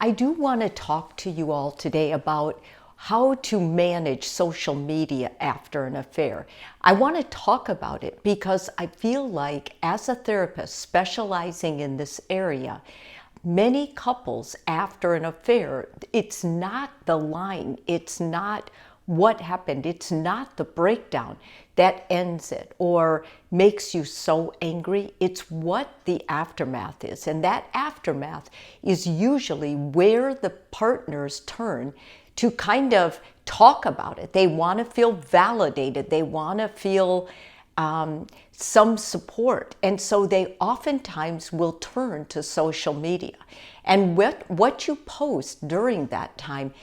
I do want to talk to you all today about how to manage social media after an affair. I want to talk about it because I feel like, as a therapist specializing in this area, many couples after an affair, it's not the line, it's not what happened, it's not the breakdown that ends it or makes you so angry. It's what the aftermath is. And that aftermath is usually where the partners turn to kind of talk about it. They want to feel validated. They want to feel some support. And so they oftentimes will turn to social media. And what you post during that time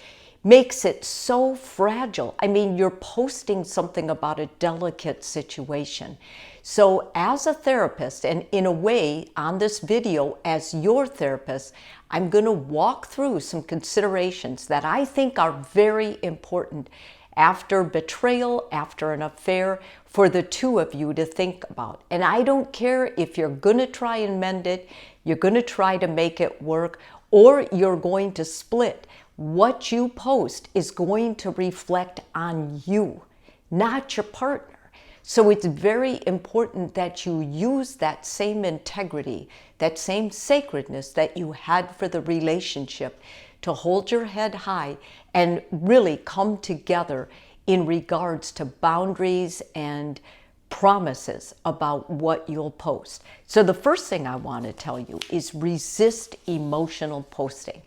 makes it so fragile. I mean, you're posting something about a delicate situation. So as a therapist, and in a way on this video as your therapist, I'm going to walk through some considerations that I think are very important after betrayal, after an affair, for the two of you to think about. And I don't care if you're going to try and mend it, you're going to try to make it work, or you're going to split. What you post is going to reflect on you, not your partner. So it's very important that you use that same integrity, that same sacredness that you had for the relationship to hold your head high and really come together in regards to boundaries and promises about what you'll post. So the first thing I want to tell you is resist emotional posting.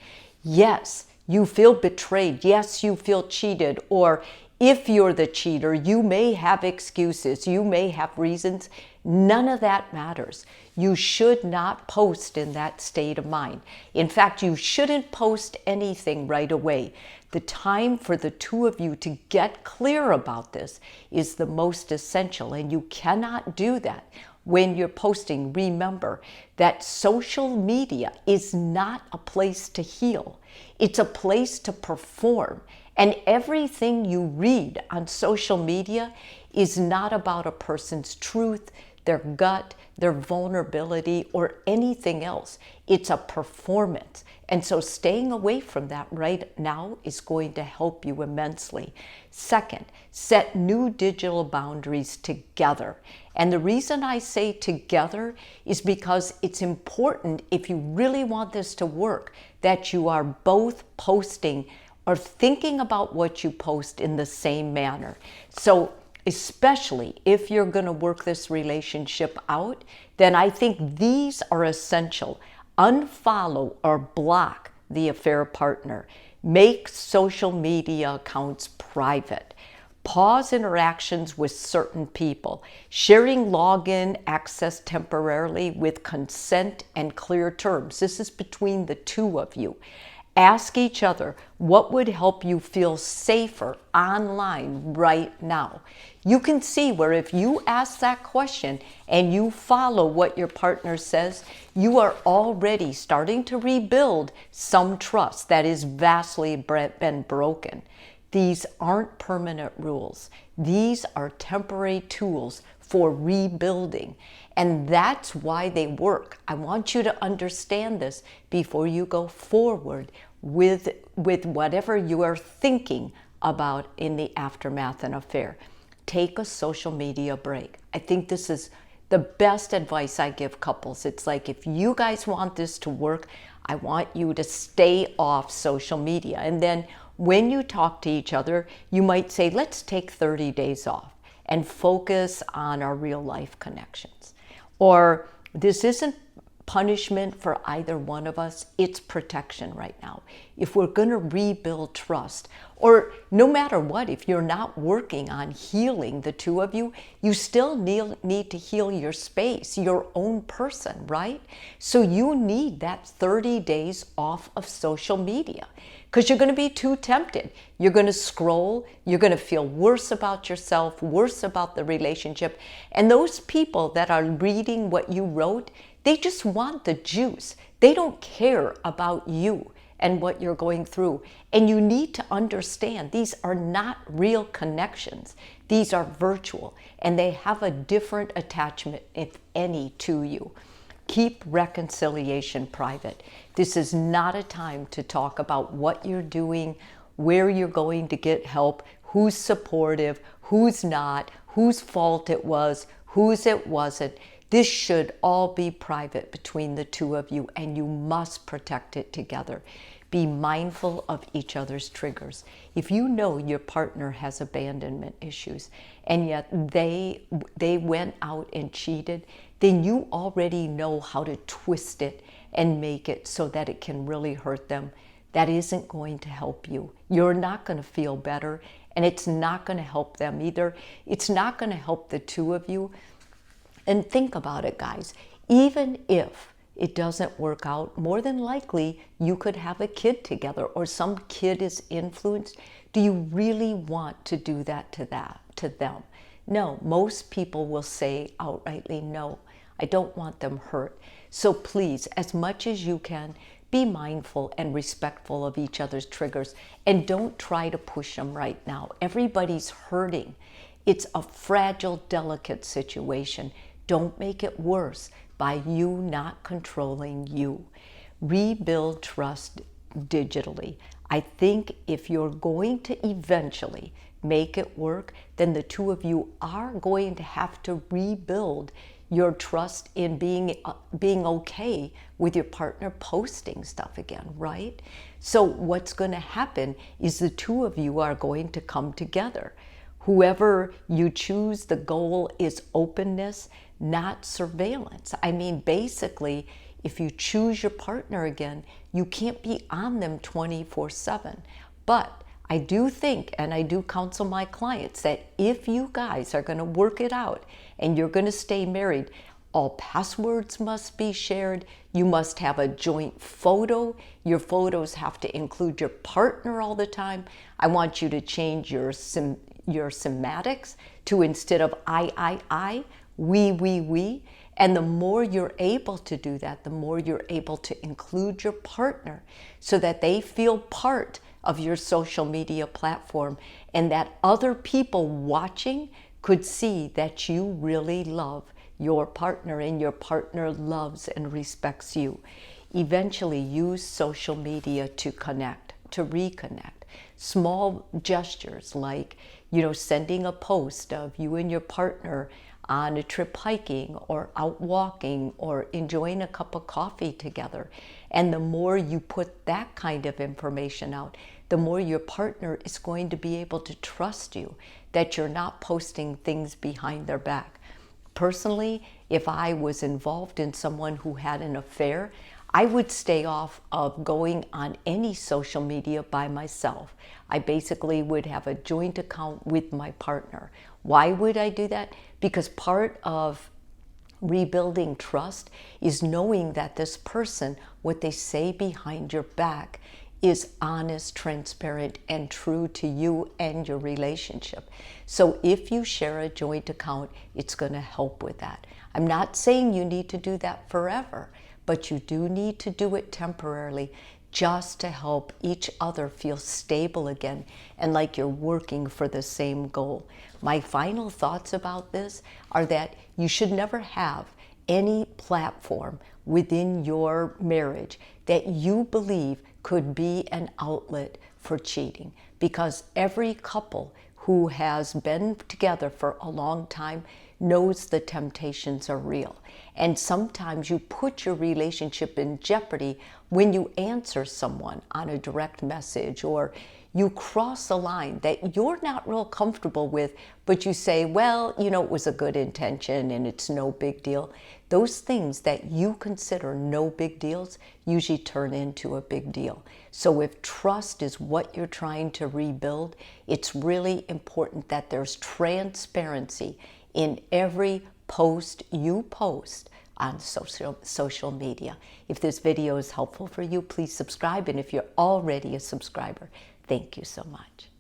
Yes, you feel betrayed. Yes, you feel cheated. Or if you're the cheater, you may have excuses. You may have reasons. None of that matters. You should not post in that state of mind. In fact, you shouldn't post anything right away. The time for the two of you to get clear about this is the most essential, and you cannot do that when you're posting. Remember that social media is not a place to heal. It's a place to perform. And everything you read on social media is not about a person's truth, their gut, their vulnerability, or anything else. It's a performance. And so staying away from that right now is going to help you immensely. Second, set new digital boundaries together. And the reason I say together is because it's important, if you really want this to work, that you are both posting or thinking about what you post in the same manner. So especially if you're going to work this relationship out, then I think these are essential. Unfollow or block the affair partner. Make social media accounts private. Pause interactions with certain people. Sharing login access temporarily with consent and clear terms. This is between the two of you. Ask each other what would help you feel safer online right now. You can see where if you ask that question and you follow what your partner says, you are already starting to rebuild some trust that is vastly been broken. These aren't permanent rules. These are temporary tools for rebuilding. And that's why they work. I want you to understand this before you go forward with whatever you are thinking about in the aftermath of an affair. Take a social media break. I think this is the best advice I give couples. It's like, if you guys want this to work, I want you to stay off social media. And then when you talk to each other, you might say, let's take 30 days off and focus on our real life connections. Or this isn't punishment for either one of us, it's protection right now. If we're going to rebuild trust, or no matter what, if you're not working on healing the two of you, you still need to heal your space, your own person, right? So you need that 30 days off of social media, because you're going to be too tempted. You're going to scroll, you're going to feel worse about yourself, worse about the relationship. And those people that are reading what you wrote, they just want the juice. They don't care about you and what you're going through. And you need to understand, these are not real connections. These are virtual, and they have a different attachment, if any, to you. Keep reconciliation private. This is not a time to talk about what you're doing, where you're going to get help, who's supportive, who's not, whose fault it was, whose it wasn't. This should all be private between the two of you, and you must protect it together. Be mindful of each other's triggers. If you know your partner has abandonment issues and yet they went out and cheated, then you already know how to twist it and make it so that it can really hurt them. That isn't going to help you. You're not going to feel better, and it's not going to help them either. It's not going to help the two of you. And think about it, guys. Even if it doesn't work out, more than likely you could have a kid together, or some kid is influenced. Do you really want to do that to them? No, most people will say outrightly, no, I don't want them hurt. So please, as much as you can, be mindful and respectful of each other's triggers, and don't try to push them right now. Everybody's hurting. It's a fragile, delicate situation. Don't make it worse by you not controlling you. Rebuild trust digitally. I think if you're going to eventually make it work, then the two of you are going to have to rebuild your trust in being okay with your partner posting stuff again, right? So what's going to happen is the two of you are going to come together. Whoever you choose, the goal is openness, not surveillance. I mean, basically, if you choose your partner again, you can't be on them 24/7. But I do think, and I do counsel my clients, that if you guys are going to work it out and you're going to stay married, all passwords must be shared. You must have a joint photo. Your photos have to include your partner all the time. I want you to change your semantics to, instead of I, we. And the more you're able to do that, the more you're able to include your partner so that they feel part of your social media platform, and that other people watching could see that you really love your partner and your partner loves and respects you. Eventually, use social media to connect, to reconnect. Small gestures like, sending a post of you and your partner on a trip hiking or out walking or enjoying a cup of coffee together. And the more you put that kind of information out, the more your partner is going to be able to trust you, that you're not posting things behind their back. Personally, if I was involved in someone who had an affair, I would stay off of going on any social media by myself. I basically would have a joint account with my partner. Why would I do that? Because part of rebuilding trust is knowing that this person, what they say behind your back, is honest, transparent, and true to you and your relationship. So if you share a joint account, it's going to help with that. I'm not saying you need to do that forever, but you do need to do it temporarily, just to help each other feel stable again and like you're working for the same goal. My final thoughts about this are that you should never have any platform within your marriage that you believe could be an outlet for cheating, because every couple who has been together for a long time knows the temptations are real. And sometimes you put your relationship in jeopardy when you answer someone on a direct message, or you cross a line that you're not real comfortable with, but you say, well, it was a good intention and it's no big deal. Those things that you consider no big deals usually turn into a big deal. So if trust is what you're trying to rebuild, it's really important that there's transparency in every post you post on social media. If this video is helpful for you, please subscribe. And if you're already a subscriber, thank you so much.